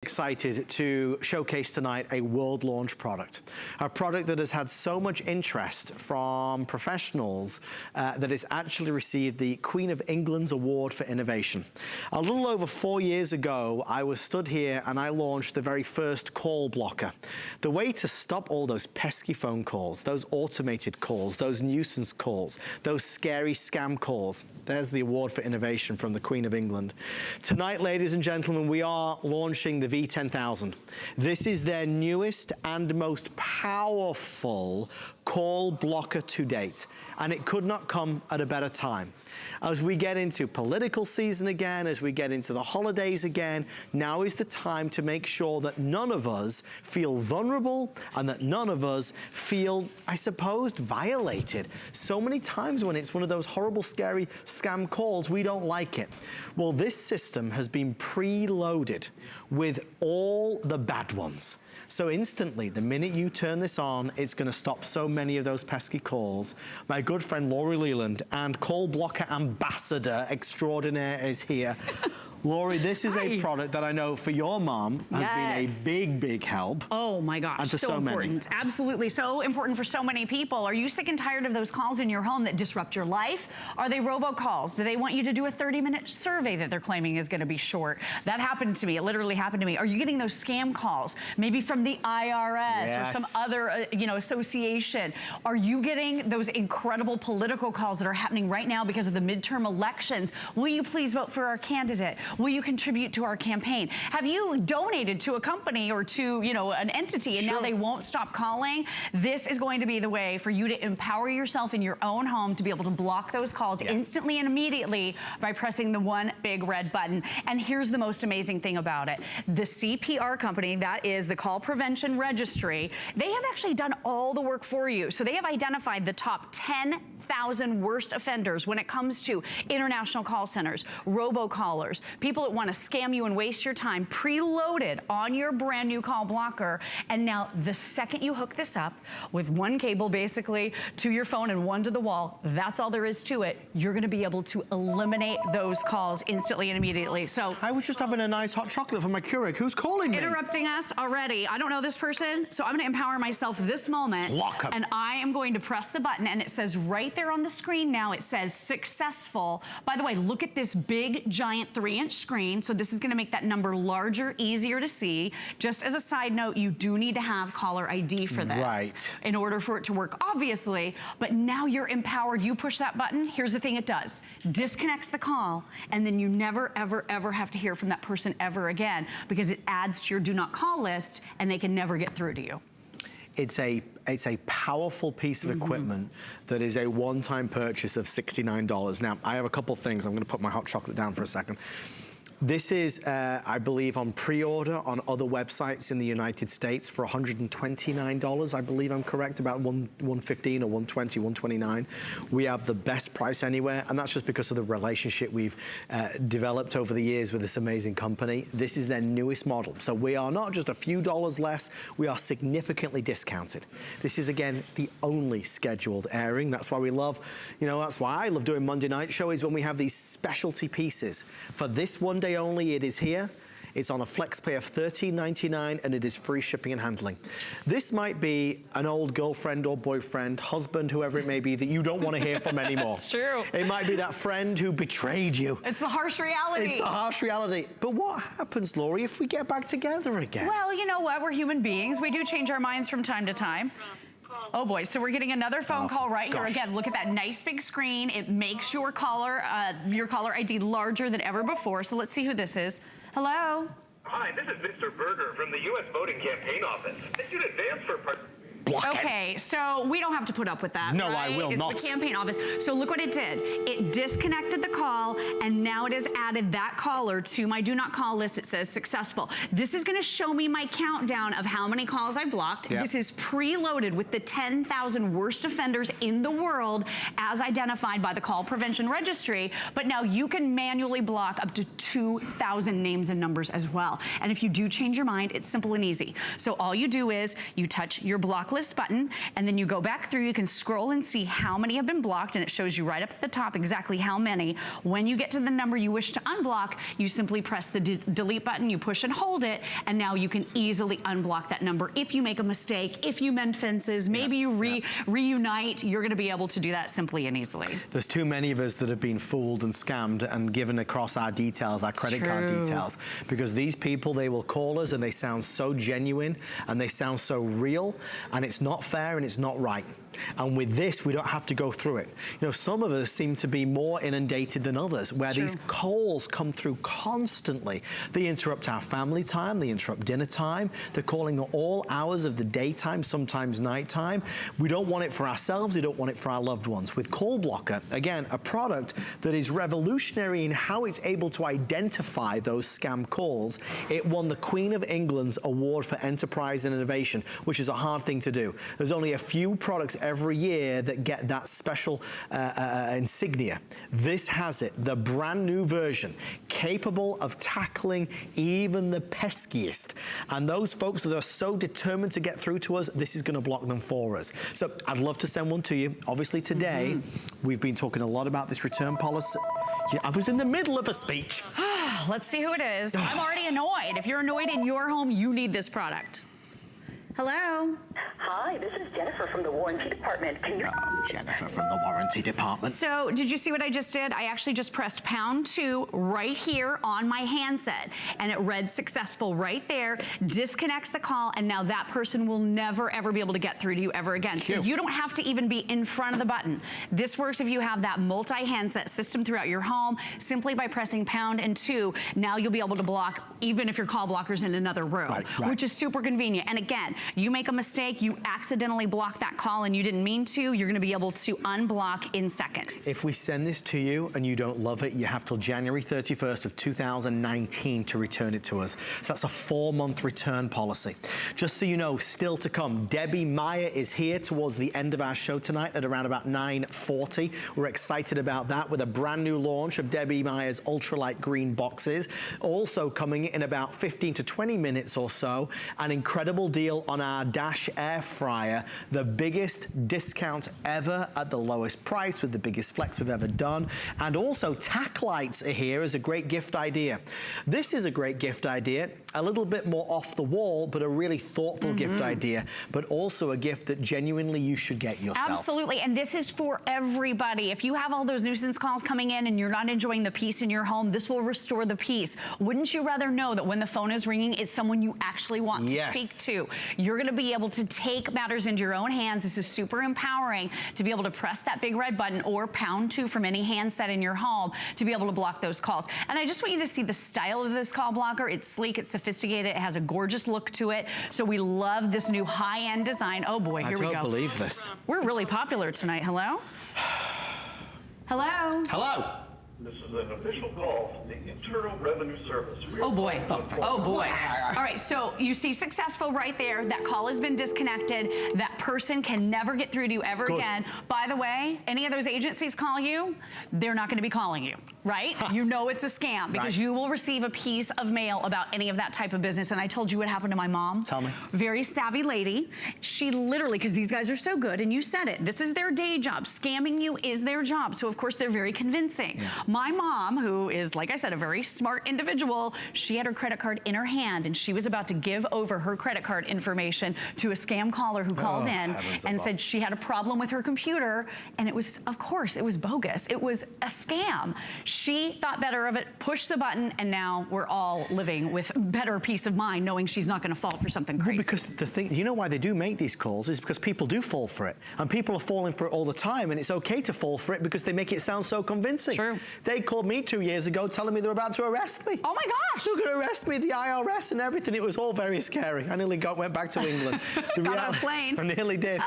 Excited to showcase tonight a world launch product. A product that has had so much interest from professionals that it's actually received the Queen of England's Award for Innovation. A little over 4 years ago, I was stood here and I launched the very first call blocker. The way to stop all those pesky phone calls, those automated calls, those nuisance calls, those scary scam calls. There's the award for innovation from the Queen of England. Tonight, ladies and gentlemen, we are launching the V10,000. This is their newest and most powerful call blocker to date, and it could not come at a better time. As we get into political season again, as we get into the holidays again, now is the time to make sure that none of us feel vulnerable and that none of us feel, I suppose, violated. So many times when it's one of those horrible, scary scam calls, we don't like it. Well, this system has been preloaded with all the bad ones. So instantly, the minute you turn this on, it's gonna stop so many of those pesky calls. My good friend Laurie Leland and call blocker ambassador extraordinaire is here. Laurie, this is a product that I know for your mom has been a big, big help. Oh my gosh, and to so important. Many. Absolutely, so important for so many people. Are you sick and tired of those calls in your home that disrupt your life? Are they robocalls? Do they want you to do a 30-minute survey that they're claiming is gonna be short? That happened to me, it literally happened to me. Are you getting those scam calls? Maybe from the IRS or some other association. Are you getting those incredible political calls that are happening right now because of the midterm elections? Will you please vote for our candidate? Will you contribute to our campaign? Have you donated to a company or to, an entity and now they won't stop calling? This is going to be the way for you to empower yourself in your own home to be able to block those calls instantly and immediately by pressing the one big red button. And here's the most amazing thing about it. The CPR company, that is the Call Prevention Registry, they have actually done all the work for you. So they have identified the top 10,000 worst offenders when it comes to international call centers, robocallers, people that want to scam you and waste your time, preloaded on your brand new call blocker. And now the second you hook this up with one cable basically to your phone and one to the wall, that's all there is to it. You're going to be able to eliminate those calls instantly and immediately. So I was just having a nice hot chocolate for my Keurig. Who's calling me? Interrupting us already. I don't know this person, so I'm going to empower myself this moment. Block 'em. And I am going to press the button, and it says right there on the screen now, it says successful. By the way, look at this big, giant 3-inch screen. So this is going to make that number larger, easier to see. Just as a side note, you do need to have caller ID for this in order for it to work, obviously. But now you're empowered. You push that button. Here's the thing it does. Disconnects the call, and then you never, ever, ever have to hear from that person ever again because it adds to your do not call list and they can never get through to you. It's a powerful piece of equipment that is a one-time purchase of $69. Now, I have a couple things. I'm gonna put my hot chocolate down for a second. This is, I believe, on pre-order on other websites in the United States for $129. I believe I'm correct, about $115 or $120, $129. We have the best price anywhere, and that's just because of the relationship we've developed over the years with this amazing company. This is their newest model. So we are not just a few dollars less, we are significantly discounted. This is, again, the only scheduled airing. That's why we love, that's why I love doing Monday Night Show, is when we have these specialty pieces. For this one day only, it is here. It's on a flex pay of $13.99 and it is free shipping and handling. This might be an old girlfriend or boyfriend, husband, whoever it may be, that you don't want to hear from anymore. It's true. It might be that friend who betrayed you. It's the harsh reality. It's the harsh reality. But what happens, Laurie, if we get back together again? Well, you know what? We're human beings. We do change our minds from time to time. Oh boy, so we're getting another phone call right here. Again, look at that nice big screen. It makes your caller ID larger than ever before. So let's see who this is. Hello? Hi, this is Mr. Berger from the U.S. Voting Campaign Office. Thank you in advance for Okay, so we don't have to put up with that. No, right? I will not. It's the campaign office. So look what it did. It disconnected the call, and now it has added that caller to my do not call list. It says successful. This is going to show me my countdown of how many calls I blocked. This is preloaded with the 10,000 worst offenders in the world as identified by the Call Prevention Registry. But now you can manually block up to 2,000 names and numbers as well. And if you do change your mind, it's simple and easy. So all you do is you touch your block list blacklist button, and then you go back through, you can scroll and see how many have been blocked, and it shows you right up at the top exactly how many. When you get to the number you wish to unblock, you simply press the delete button, you push and hold it, and now you can easily unblock that number. If you make a mistake, if you mend fences, maybe you reunite, you're gonna be able to do that simply and easily. There's too many of us that have been fooled and scammed and given across our details, our credit card details, because these people, they will call us and they sound so genuine and they sound so real, and it's not fair and it's not right. And with this, we don't have to go through it. You know, some of us seem to be more inundated than others, where these calls come through constantly. They interrupt our family time, they interrupt dinner time, they're calling at all hours of the daytime, sometimes nighttime. We don't want it for ourselves, we don't want it for our loved ones. With Call Blocker, again, a product that is revolutionary in how it's able to identify those scam calls. It won the Queen of England's Award for Enterprise and Innovation, which is a hard thing to do. There's only a few products every year that get that special insignia. This has it, the brand new version, capable of tackling even the peskiest. And those folks that are so determined to get through to us, this is gonna block them for us. So I'd love to send one to you. Obviously today, we've been talking a lot about this return policy. Yeah, I was in the middle of a speech. Let's see who it is. I'm already annoyed. If you're annoyed in your home, you need this product. Hello? Hi, this is Jennifer from the warranty department. Can you... Jennifer from the warranty department. So, did you see what I just did? I actually just pressed #2 right here on my handset, and it read successful right there, disconnects the call, and now that person will never ever be able to get through to you ever again. So you don't have to even be in front of the button. This works if you have that multi-handset system throughout your home. Simply by pressing #2, now you'll be able to block even if your call blocker's in another room, which is super convenient. And again, you make a mistake, you accidentally block that call and you didn't mean to, you're gonna be able to unblock in seconds. If we send this to you and you don't love it, you have till January 31st of 2019 to return it to us. So that's a 4-month return policy. Just so you know, still to come, Debbie Meyer is here towards the end of our show tonight at around about 9:40. We're excited about that with a brand new launch of Debbie Meyer's ultralight green boxes. Also coming in about 15 to 20 minutes or so, an incredible deal on our Dash air fryer, the biggest discount ever at the lowest price with the biggest flex we've ever done. And also tack lights are here as a great gift idea. This is a great gift idea, a little bit more off the wall, but a really thoughtful gift idea, but also a gift that genuinely you should get yourself. Absolutely, and this is for everybody. If you have all those nuisance calls coming in and you're not enjoying the peace in your home, this will restore the peace. Wouldn't you rather know that when the phone is ringing, it's someone you actually want to speak to? You're gonna be able to take matters into your own hands. This is super empowering to be able to press that big red button or #2 from any handset in your home to be able to block those calls. And I just want you to see the style of this call blocker. It's sleek, it's sophisticated, it has a gorgeous look to it. So we love this new high-end design. Oh boy, here we go. I don't believe this. We're really popular tonight. Hello? Hello? Hello? This is an official call from the Internal Revenue Service. Oh boy. Oh boy. All right, so you see successful right there. That call has been disconnected. That person can never get through to you ever again. By the way, any of those agencies call you, they're not going to be calling you, right? You know it's a scam because you will receive a piece of mail about any of that type of business. And I told you what happened to my mom. Tell me. Very savvy lady. She literally, because these guys are so good, and you said it, this is their day job. Scamming you is their job. So of course they're very convincing. My mom, who is, like I said, a very smart individual, she had her credit card in her hand and she was about to give over her credit card information to a scam caller who called in and said she had a problem with her computer, and it was, of course, it was bogus. It was a scam. She thought better of it, pushed the button, and now we're all living with better peace of mind knowing she's not going to fall for something crazy. Well, because the thing, you know why they do make these calls is because people do fall for it, and people are falling for it all the time, and it's okay to fall for it because they make it sound so convincing. True. They called me 2 years ago telling me they're about to arrest me. Oh my gosh! They're going to arrest me, the IRS and everything. It was all very scary. I nearly went back to England. Got on a plane. I nearly did.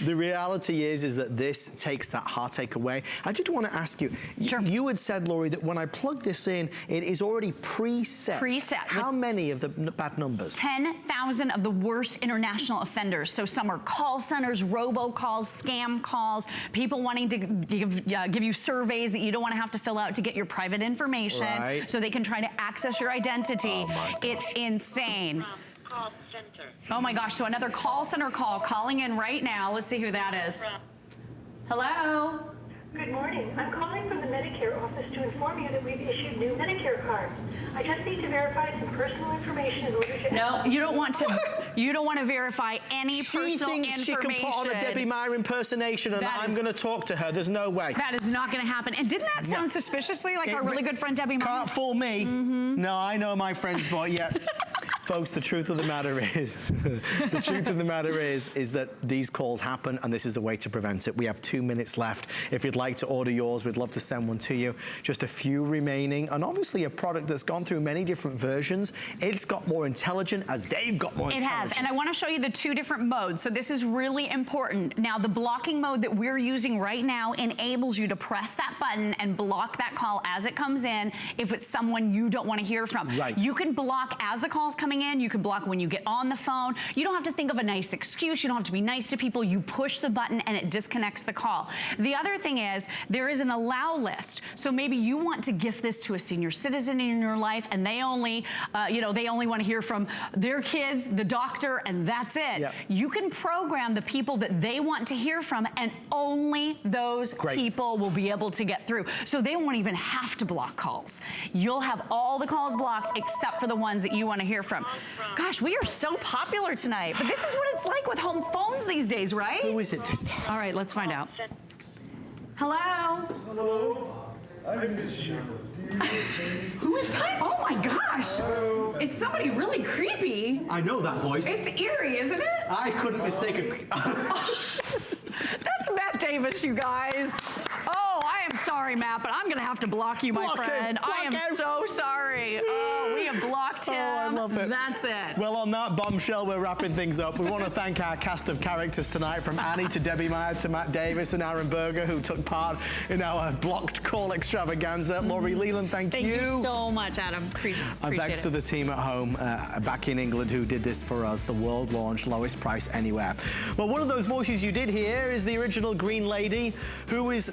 The reality is that this takes that heartache away. I did want to ask you, you had said, Lori, that when I plug this in, it is already preset. Preset. How many of the bad numbers? 10,000 of the worst international offenders. So some are call centers, robocalls, scam calls, people wanting to give you surveys that you don't want to have to fill out to get your private information so they can try to access your identity. It's insane. call center. Oh my gosh, so another call center call calling in right now. Let's see who that is. Hello? Good morning. I'm calling from the Medicare office to inform you that we've issued new Medicare cards. I just need to verify some personal information in order to... No, you don't want to. You don't want to verify any personal information. She thinks she can put on a Debbie Meyer impersonation and I'm going to talk to her. There's no way. That is not going to happen. And didn't that sound suspiciously like our really good friend Debbie Meyer? Can't fool me. No, I know my friend's voice. Yeah. Folks, the truth of the matter is, is that these calls happen and this is a way to prevent it. We have 2 minutes left. If you'd like to order yours, we'd love to send one to you. Just a few remaining, and obviously a product that's gone through many different versions. It's got more intelligent as they've got more intelligent. It has, and I want to show you the 2 different modes. So this is really important. Now, the blocking mode that we're using right now enables you to press that button and block that call as it comes in if it's someone you don't want to hear from. Right. You can block as the call's coming in. You can block when you get on the phone. You don't have to think of a nice excuse. You don't have to be nice to people. You push the button and it disconnects the call. The other thing is there is an allow list. So maybe you want to gift this to a senior citizen in your life and they only, they only want to hear from their kids, the doctor, and that's it. Yep. You can program the people that they want to hear from and only those people will be able to get through. So they won't even have to block calls. You'll have all the calls blocked except for the ones that you want to hear from. Gosh, we are so popular tonight, but this is what it's like with home phones these days, right? Who is it this time? All right, let's find out. Hello? Hello? I miss you. Who is that? Oh my gosh. It's somebody really creepy. I know that voice. It's eerie, isn't it? I couldn't mistake it. That's Matt Davis, you guys. Oh, I am sorry, Matt, but I'm going to have to block you, my friend. I am so sorry. Oh, we have blocked him. Oh, I love it. That's it. Well, on that bombshell, we're wrapping things up. We want to thank our cast of characters tonight, from Annie to Debbie Meyer to Matt Davis and Aaron Berger, who took part in our blocked call extravaganza. Laurie Leland, thank you. Thank you so much, Adam. Appreciate and thanks to the team at home back in England who did this for us, the world launch, lowest price anywhere. Well, one of those voices you did hear is the original Green Lady, who is